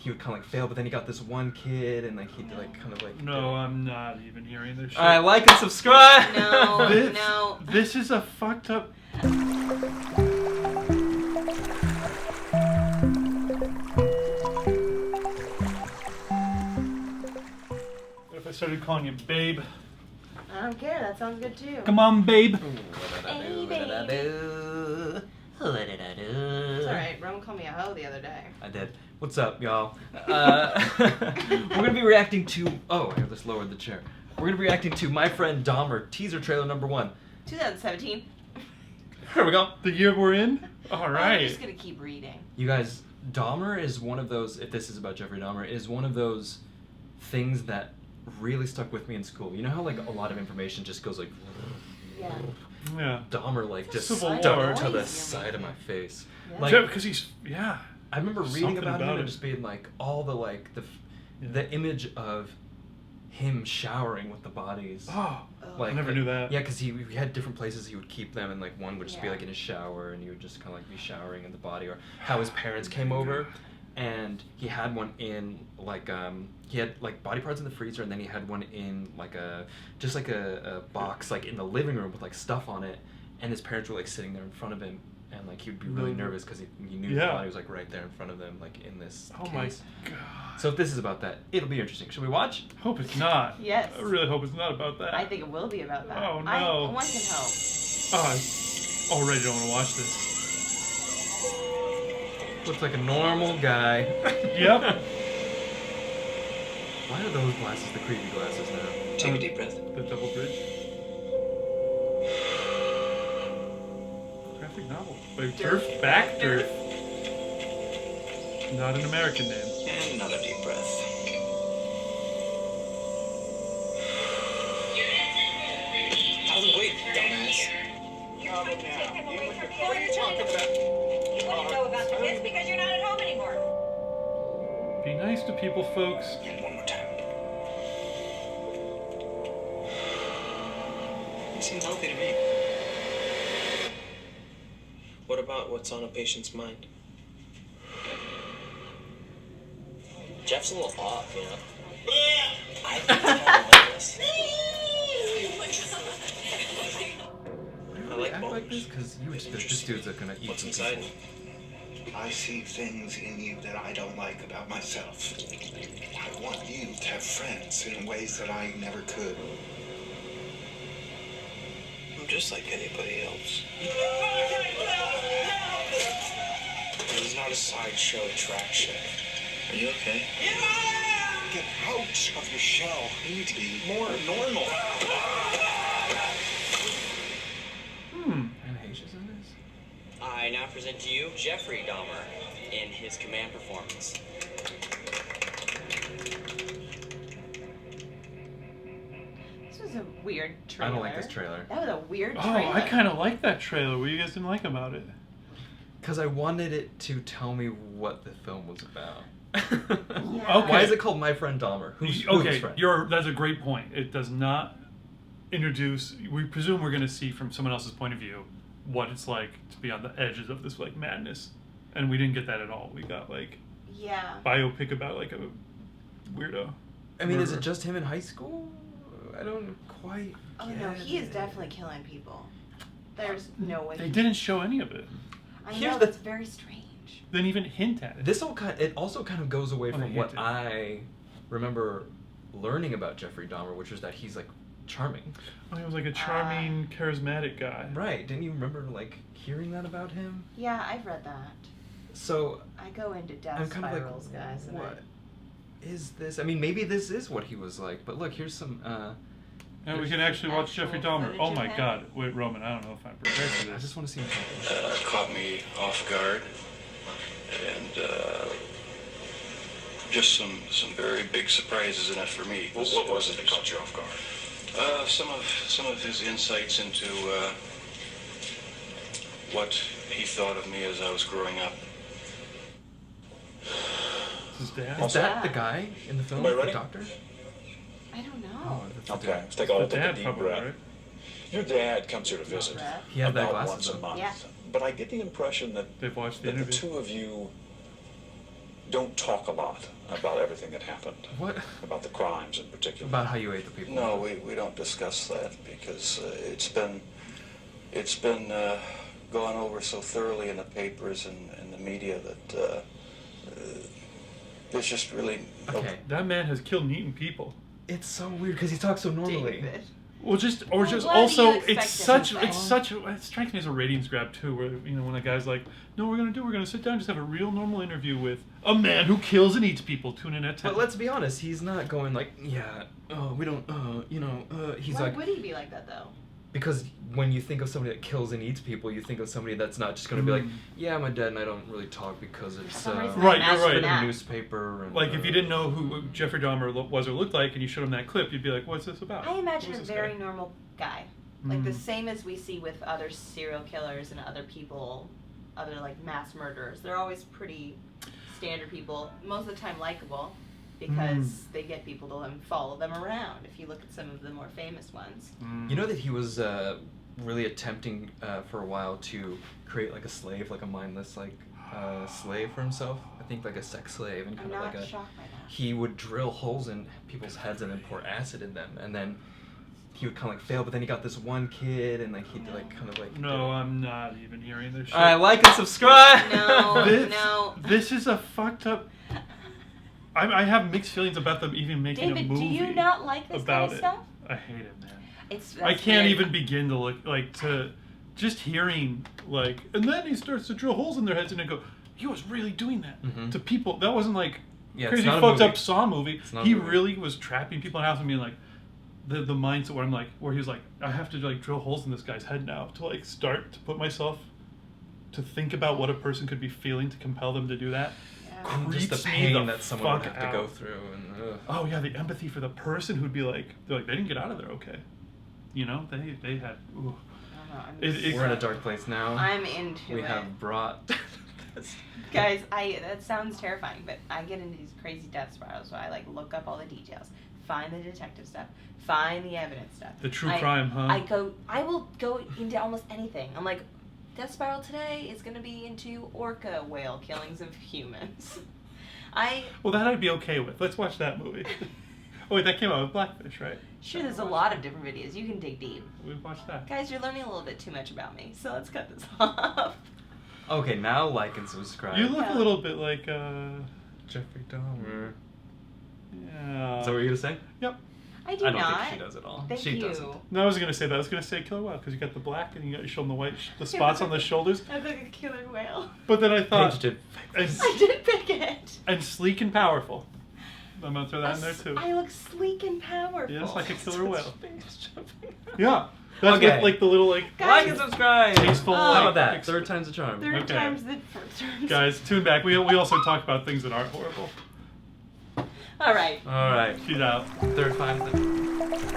he would kind of like fail, but then he got this one kid, and like he'd like kind of like. No, I'm not even hearing this shit. All right, like and subscribe. No, no. This is a fucked up. What if I started calling you babe? I don't care. That sounds good too. Come on, babe. Hey, babe. It's alright. Rome called me a hoe the other day. I did. What's up, y'all? We're gonna be reacting to. Oh, I just lowered the chair. We're gonna be reacting to My Friend Dahmer teaser trailer number 1. 2017. Here we go. The year we're in? All right. I'm just gonna keep reading. You guys, Dahmer is one of those. If this is about Jeffrey Dahmer, is one of those things that really stuck with me in school. You know how like a lot of information just goes like. Yeah. Yeah. Dahmer like just Civil stuck War. to the side of my face. Yeah. Like, Because he's I remember reading Something about him about and it. just being like all the like the image of him showering with the bodies. Oh, Like, I never knew that. Yeah, because he had different places he would keep them, and like one would just be Yeah. like in his shower, and he would just kind of like be showering in the body, or how his parents came over, and he had one in like he had like body parts in the freezer, and then he had one in like a box like in the living room with like stuff on it, and his parents were like sitting there in front of him, and like he would be really nervous because he knew the body was like right there in front of them, like in this Oh case. my god. So if this is about that, it'll be interesting. Should we watch? Hope it's not. Yes. I really hope it's not about that. I think it will be about that. Oh, no. One can hope. Oh, I already don't want to watch this. Looks like a normal guy. Yep. Why are those glasses the creepy glasses now? Take a deep breath. The double bridge. Graphic novel. Wait, Turf? Back Turf. Not an American name. And another deep breath. Out of the way, dumbass. What are you talking about? You wouldn't know about the kids because you're not at home anymore. Be nice to people, folks. And one more time. You seem healthy to me. What about what's on a patient's mind? Jeff's a little off, you know? I think it's kind of like this. I like act like this because this dude's gonna eat What's some inside? people. I see things in you that I don't like about myself. I want you to have friends in ways that I never could. I'm just like anybody else. It was not a sideshow attraction. Are you okay? Get out of your shell. You need to be more normal. And Haitia's in this? I now present to you Jeffrey Dahmer in his command performance. This was a weird trailer. I don't like this trailer. That was a weird Oh, trailer. I kind of like that trailer. What you guys didn't like about it? Because I wanted it to tell me what the film was about. Yeah. Okay. Why is it called My Friend Dahmer? Who's Okay, his friend? that's a great point. It does not introduce. We presume we're going to see from someone else's point of view what it's like to be on the edges of this like madness, and we didn't get that at all. We got like Yeah. biopic about like a weirdo. I mean, is murderer. it just him in high school? I don't quite. Oh get no, he is it. definitely killing people. There's no way. They didn't show any of it. I Here's know, the- that's very strange. Didn't even hint at it. It also kind of goes away Oh, from they what hinted. I remember learning about Jeffrey Dahmer, which was that he's like charming. Oh, he was like a charming, charismatic guy. Right? Didn't you remember like hearing that about him? Yeah, I've read that. So I go into death I'm kind of spirals, like, guys. and what is this? I mean, maybe this is what he was like. But look, here's some. And we can actually watch Jeffrey Actual Dahmer. footage Oh of my him? god. Wait, Roman, I don't know if I'm prepared for I this. just want to see him talking. Caught me off guard, and just some very big surprises in it for me. What was it that caught you off guard? Some of his insights into what he thought of me as I was growing up. His dad? Is that the guy in the film? Am I The ready? doctor? I don't know. Oh, that's the Okay, dad. let's take The a dad deep probably, breath. right? Your dad comes here to visit Breath. He had that about glasses once a on. Yeah. month. But I get the impression that They've watched the the interview. two of you don't talk a lot about everything that happened. What? About the crimes in particular. About how you ate the people? No, we don't discuss that because it's been gone over so thoroughly in the papers and the media that there's just really no... Okay. That man has killed and eaten people. It's so weird because he talks so normally. David. Well, just what do also, you expect it strikes me as a ratings grab too, where when a guy's like, no, we're gonna sit down, just have a real normal interview with a man who kills and eats people. Tune in at 10. But let's be honest, he's not going like, we don't, he's Why like, would he be like that though? because when you think of somebody that kills and eats people, you think of somebody that's not just going to be like, yeah, I'm dead and I don't really talk because it's some reason Right, I you're right. in imagine the that. newspaper. And, like if you didn't know who Jeffrey Dahmer was or looked like, and you showed him that clip, you'd be like, what's this about? I imagine Who's a this very guy? normal guy. Like the same as we see with other serial killers and other people, other like mass murderers. They're always pretty standard people, most of the time likable, because they get people to follow them around. If you look at some of the more famous ones. You know that he was really attempting for a while to create like a slave, like a mindless slave for himself. I think like a sex slave and I'm kind of not like a. shocked by that. He would drill holes in people's heads and then pour acid in them, and then he would kind of like fail. But then he got this one kid, and like he'd like kind of like. No, I'm not even hearing this shit. All right, like and subscribe. No. This is a fucked up. I have mixed feelings about them even making David, a movie. do you not like this about kind of it. stuff? I hate it, man. I I can't even begin to look to just hearing like, and then he starts to drill holes in their heads and then go, he was really doing that to people. That wasn't like crazy it's not a fucked movie. up Saw movie. It's not a He movie. really was trapping people in a house and being like, the mindset where I'm like, where he was like, I have to like drill holes in this guy's head now to like start to put myself to think about what a person could be feeling to compel them to do that. And just the Creeps me pain the that someone would fuck have to go out. through, and Oh yeah, the empathy for the person who'd be like, they're like, they didn't get out of there okay. You know, they had. Ooh. I don't know, we're in a dark place now. I'm into we it. have brought. Guys, that sounds terrifying, but I get into these crazy death spirals, so I like look up all the details, find the detective stuff, find the evidence stuff. The true crime, huh? I will go into almost anything. I'm like, death spiral today is gonna be into orca whale killings of humans. Well, that I'd be okay with. Let's watch that movie. Oh wait, that came out with Blackfish, right? Sure, there's a lot of different videos. You can dig deep. We've watched that. Guys, you're learning a little bit too much about me, so let's cut this off. Okay, now like and subscribe. You look a little bit like Jeffrey Dahmer. Yeah. Is that what you're gonna say? Yep. I do I don't not. think she does at all. Thank she you. doesn't. No, I was gonna say that. I was gonna say Killer Whale because you got the black and you show them the white, the spots on the shoulders. I look like a killer whale. But then I thought, Paige did. I did pick it. and sleek and powerful. I'm gonna throw that in there too. I look sleek and powerful. Yes, like a killer whale. Yeah. That's Okay. with, like the little like Like and subscribe. tasteful. Oh. How like, about that? ex- Third time's a charm. Third Okay. time's the first time. Guys, tune back. We also talk about things that aren't horrible. All right. All right. She's out. Third time's the.